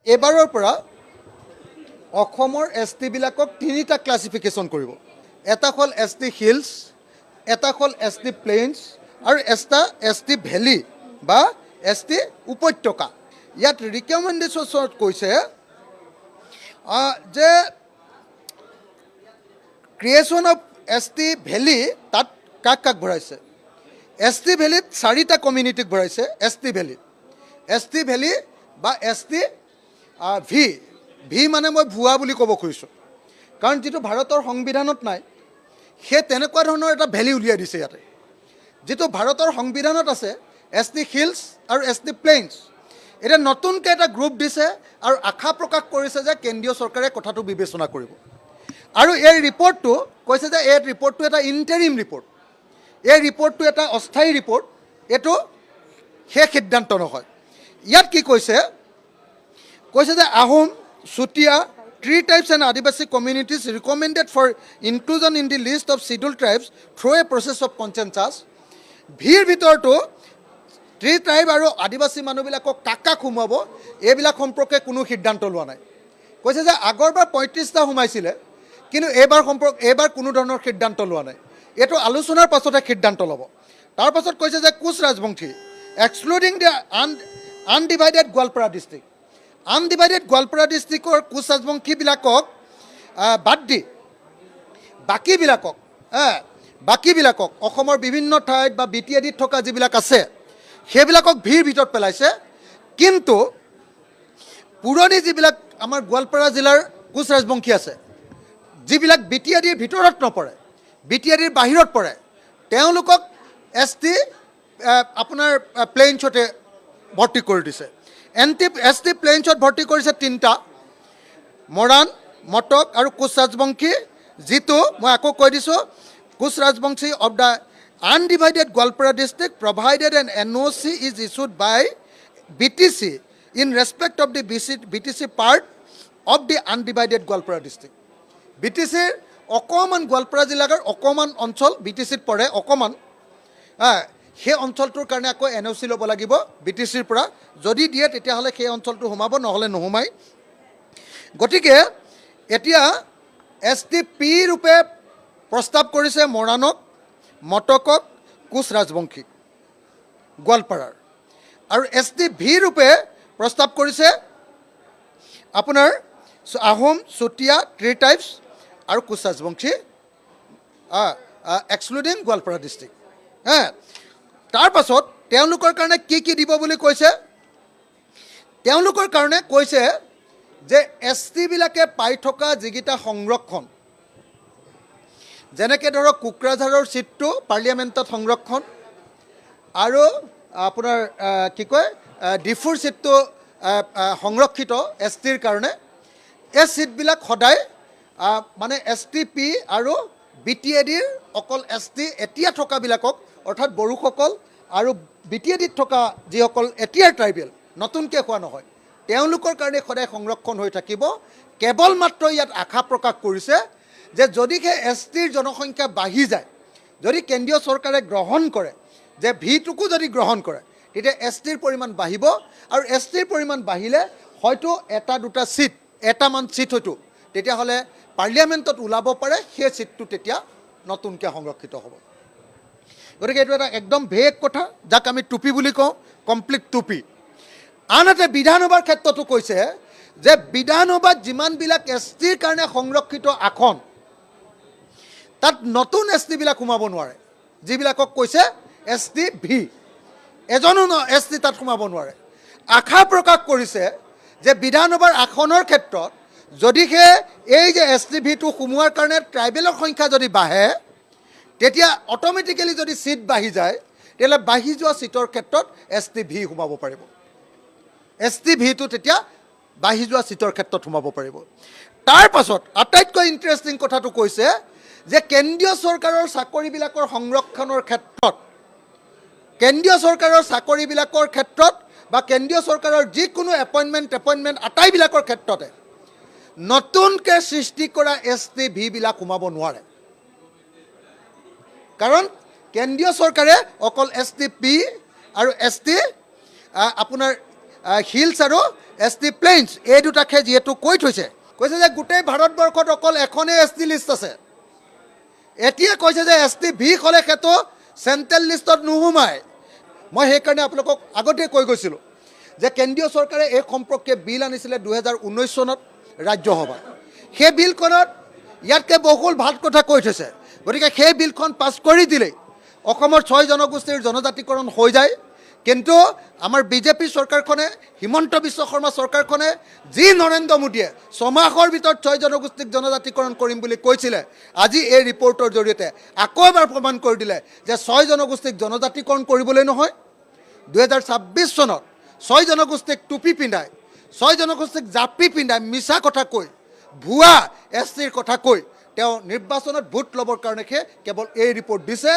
এবাৰৰ পৰা অসমৰ এছ টিবিলাকক তিনিটা ক্লাছিফিকেশ্যন কৰিব। এটা হ'ল এছ টি হিলছ, এটা হ'ল এছ টি প্লেইনছ আৰু এটা এছ টি ভেলী বা এছ টি উপত্যকা। ইয়াত ৰিকমেণ্ডেশ্যনত কৈছে যে creation of S T valley তাত কাক কাক ভৰাইছে। এছ টি ভেলীত 4টা কমিউনিটিক ভৰাইছে। এছ টি ভেলী বা এছ টি ভি মানে মই ভুৱা বুলি ক'ব খুজিছোঁ, কাৰণ যিটো ভাৰতৰ সংবিধানত নাই সেই তেনেকুৱা ধৰণৰ এটা ভেলী উলিয়াই দিছে ইয়াতে। যিটো ভাৰতৰ সংবিধানত আছে এছ টি হিলছ আৰু এছ টি প্লেইনছ, এতিয়া নতুনকৈ এটা গ্ৰুপ দিছে আৰু আশা প্ৰকাশ কৰিছে যে কেন্দ্ৰীয় চৰকাৰে কথাটো বিবেচনা কৰিব। আৰু এই ৰিপৰ্টটো কৈছে যে এই ৰিপৰ্টটো এটা ইণ্টাৰিম ৰিপৰ্ট, এই ৰিপৰ্টটো এটা অস্থায়ী ৰিপৰ্ট, এইটো শেষ সিদ্ধান্ত নহয়। ইয়াত কি কৈছে যে Ahom, Chutia, tea tribes and Adivasi communities recommended for inclusion in the list of schedule tribes through a process of consensus. ভিৰ ভিতৰতো ট্ৰী ট্ৰাইব আৰু আদিবাসী মানুহবিলাকক কাক সোমাব এইবিলাক সম্পৰ্কে কোনো সিদ্ধান্ত লোৱা নাই। কৈছে যে আগৰবাৰ 35টা সোমাইছিলে, কিন্তু এইবাৰ কোনো ধৰণৰ সিদ্ধান্ত লোৱা নাই। এইটো আলোচনাৰ পাছতহে সিদ্ধান্ত ল'ব। তাৰপাছত কৈছে যে Koch Rajbongshi excluding the undivided Goalpara district, undivided Goalpara ডিষ্ট্ৰিক্টৰ কোচ ৰাজবংশীবিলাকক বাদ দি বাকীবিলাকক অসমৰ বিভিন্ন ঠাইত বা বি টি এডিত থকা যিবিলাক আছে সেইবিলাকক ভিৰ ভিতৰত পেলাইছে। কিন্তু পুৰণি যিবিলাক আমাৰ গোৱালপাৰা জিলাৰ কোচ ৰাজবংশী আছে, যিবিলাক বি টি এডিৰ ভিতৰত নপৰে, বি টি এডিৰ বাহিৰত পৰে, তেওঁলোকক এছ টি আপোনাৰ প্লেইনছতে ভৰ্তি কৰি দিছে। এছ টি প্লেইনছত ভৰ্তি কৰিছে 3টা, মৰাণ, মটক আৰু কোচ ৰাজবংশী। যিটো মই আকৌ কৈ দিছোঁ, Koch Rajbongshi of the undivided Goalpara district provided an NOC is issued by BTC in respect of the BTC part of the undivided Goalpara district. BTCৰ অকণমান গোৱালপাৰা জিলাৰ অকণমান অঞ্চল BTCত পৰে, অকণমান সেই অঞ্চলটোৰ কাৰণে আকৌ NOC ল'ব লাগিব BTCৰ পৰা। যদি দিয়ে তেতিয়াহ'লে সেই অঞ্চলটো সোমাব, নহ'লে নোসোমায়। গতিকে এতিয়া এছ টি পি ৰূপে প্ৰস্তাৱ কৰিছে মৰাণক, মটকক, কোচ ৰাজবংশীক গোৱালপাৰাৰ, আৰু এছ টি ভি ৰূপে প্ৰস্তাৱ কৰিছে আপোনাৰ আহোম, চুতীয়া, ট্ৰী ট্ৰাইবছ আৰু কোচ ৰাজবংশী এক্সক্লুডিং গোৱালপাৰা ডিষ্ট্ৰিক্ট। তাৰপাছত তেওঁলোকৰ কাৰণে কি দিব বুলি কৈছে। তেওঁলোকৰ কাৰণে কৈছে যে এছ টিবিলাকে পাই থকা যিকেইটা সংৰক্ষণ, যেনেকৈ ধৰক কোকৰাঝাৰৰ ছিটটো পাৰ্লিয়ামেণ্টত সংৰক্ষণ, আৰু আপোনাৰ ডিফুৰ ছিটটো সংৰক্ষিত এছ টিৰ কাৰণে, এই ছিটবিলাক সদায় মানে এছ টি পি আৰু বি টি এডিৰ অকল এছ টি এতিয়া থকাবিলাকক, অৰ্থাৎ বড়োসকল আৰু বি টি এডিত থকা যিসকল এতিয়াৰ ট্ৰাইবেল, নতুনকৈ হোৱা নহয়, তেওঁলোকৰ কাৰণে সদায় সংৰক্ষণ হৈ থাকিব। কেৱল মাত্ৰ ইয়াত আশা প্ৰকাশ কৰিছে যে যদিহে এছ টিৰ জনসংখ্যা বাঢ়ি যায়, যদি কেন্দ্ৰীয় চৰকাৰে গ্ৰহণ কৰে, যে ভিটোকো যদি গ্ৰহণ কৰে, তেতিয়া এছ টিৰ পৰিমাণ বাঢ়িব, আৰু এছ টিৰ পৰিমাণ বাঢ়িলে হয়তো এটা দুটা ছিট, এটামান ছিট হয়তো তেতিয়াহ'লে পাৰ্লিয়ামেণ্টত ওলাব পাৰে, সেই ছিটটো তেতিয়া নতুনকৈ সংৰক্ষিত হ'ব। গতিকে এইটো এটা একদম ভেগ কথা, যাক আমি টুপি বুলি কওঁ, কমপ্লিট টুপি। আনহাতে বিধানসভাৰ ক্ষেত্ৰতো কৈছে যে বিধানসভাত যিমানবিলাক এছ টিৰ কাৰণে সংৰক্ষিত আসন, তাত নতুন এছ টিবিলাক সোমাব নোৱাৰে। যিবিলাকক কৈছে এছ টি ভি, এজনো এছ টি তাত সোমাব নোৱাৰে। আশা প্ৰকাশ কৰিছে যে বিধানসভাৰ আসনৰ ক্ষেত্ৰত যদিহে এই যে এছ টি ভিটো সোমোৱাৰ কাৰণে ট্ৰাইবেলৰ সংখ্যা যদি বাঢ়ে, তেতিয়া অট'মেটিকেলি যদি ছিট বাঢ়ি যায়, তেতিয়াহ'লে বাঢ়ি যোৱা ছিটৰ ক্ষেত্ৰত এছ টি ভি সোমাব পাৰিব। এছ টি ভিটো তেতিয়া বাঢ়ি যোৱা ছিটৰ ক্ষেত্ৰত সোমাব পাৰিব। তাৰপাছত আটাইতকৈ ইণ্টাৰেষ্টিং কথাটো কৈছে যে কেন্দ্ৰীয় চৰকাৰৰ চাকৰিবিলাকৰ সংৰক্ষণৰ ক্ষেত্ৰত, কেন্দ্ৰীয় চৰকাৰৰ চাকৰিবিলাকৰ ক্ষেত্ৰত বা কেন্দ্ৰীয় চৰকাৰৰ যিকোনো এপইণ্টমেণ্ট আটাইবিলাকৰ ক্ষেত্ৰতে নতুনকৈ সৃষ্টি কৰা এছ টি ভিবিলাক সোমাব নোৱাৰে। কাৰণ কেন্দ্ৰীয় চৰকাৰে অকল এছ টি পি আৰু এছ টি আপোনাৰ হিলছ আৰু এছ টি প্লেইনছ এই দুটাকে যিহেতু কৈ থৈছে কৈছে যে গোটেই ভাৰতবৰ্ষত অকল এখনেই এছ টি লিষ্ট আছে এতিয়া কৈছে যে এছ টি ভি হ'লে সেইটো চেণ্ট্ৰেল লিষ্টত নোসোমায় মই সেইকাৰণে আপোনালোকক আগতে কৈ গৈছিলোঁ যে কেন্দ্ৰীয় চৰকাৰে এই সম্পৰ্কে বিল আনিছিলে 2019 চনত ৰাজ্যসভাত সেই বিলখনত ইয়াতকৈ বহুল ভাল কথা কৈ থৈছে গতিকে সেই বিলখন পাছ কৰি দিলেই অসমৰ 6 জনগোষ্ঠীৰ জনজাতিকৰণ হৈ যায় কিন্তু আমাৰ বিজেপি চৰকাৰখনে হিমন্ত বিশ্ব শৰ্মা চৰকাৰখনে যি নৰেন্দ্ৰ মোদীয়ে 6 মাহৰ ভিতৰত 6 জনগোষ্ঠীক জনজাতিকৰণ কৰিম বুলি কৈছিলে আজি এই ৰিপৰ্টৰ জৰিয়তে আকৌ এবাৰ প্ৰমাণ কৰি দিলে যে 6 জনগোষ্ঠীক জনজাতিকৰণ কৰিবলৈ নহয় 2026 চনত 6 জনগোষ্ঠীক টুপি পিন্ধাই 6 জনগোষ্ঠীক জাপি পিন্ধাই মিছা কথা কৈ ভুৱা এছ টিৰ কথা কৈ তেওঁ নিৰ্বাচনত ভোট ল'বৰ কাৰণেহে কেৱল এই ৰিপৰ্ট দিছে